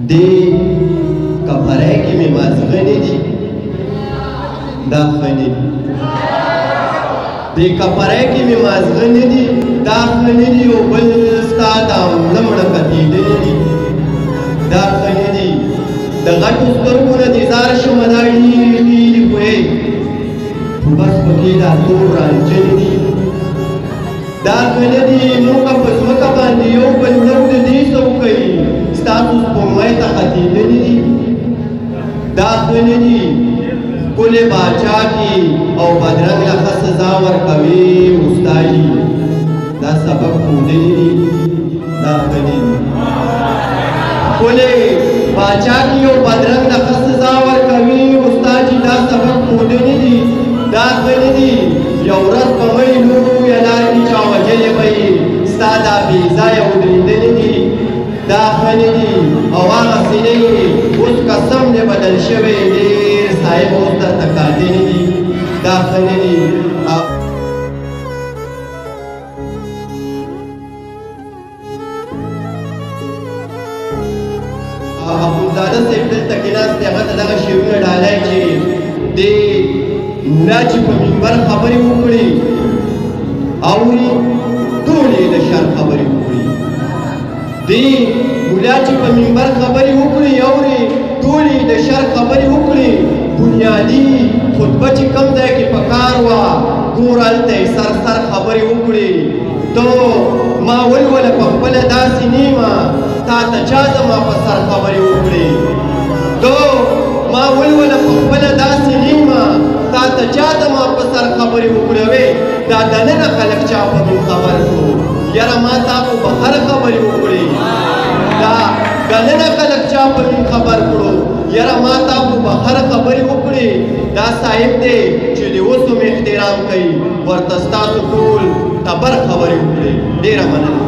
دې کپړۍ کې مې مازغنې دي دا ښه نه دي دې کپړۍ کې مې مازغنې دي دا ښه نه دي او بل ستا دا مړه مړه کتېدلې دي دا ښه نه دي د غټو سترګو نه دې زار شمه دا ډېرې ډېرې پوهېږي خو بس پکې دا تور رانجنې دي دا ښه نه دي موږ په ځمکه باندې یو بل نو د دې څه وکوي ستاسو سپوږمۍ ته ختېدلې دي دا ښه نه دي ښکلې باچا کې او بدرنګ له ښه سزا ورکوي استادي دا سبق ښودلي دي دا ښه نه دي ښکلې باچا کې او بدرنګ له ښه سزا ورکوي استادي دا سبق ښودلي دي دا ښه نه دي یو ورځ به مې لویه لار کې چا وژلې به یې ستا دا بېځایه ودرېدلې دي دا ښه نه دي او هغسې نه یې اوس قسم دې بدل شوی ډېر صاحب اوس درته کاتلې دي دا ښه نه دي اخندزاده صاحب دلته کېناست دی هغه ته دغه شعرونه ډالۍ چې دې ملا چې په منبر خبرې وکړي اوري ټولې د شر خبرې وکړي دې ملا چې په منبر خبرې وکړي اوري ټولې د شر خبرې وکړي بنیادي خطبه چې کوم ځای کې پکار وه ګور هلته یې سر سر خبرې وکړي تو ما ولوله په خپله داسې نیمه تا ته چا زما په سر خبرې وکړي تو ما ولوله په خپله داسې نیمه تا ته چا زما په سر خبرې وکړې وې دا دننه خلک چا په من خبر کړو یاره ما تا خو به هر خبرې وکړې دا دننه خلک چا په من خبر کړو یاره ما تا خو به هر خبرې وکړې دا صاحب دی چې د اوس هم احترام کوي ورته ستاسو ټول تبر خبرې وکړې ډېره مننه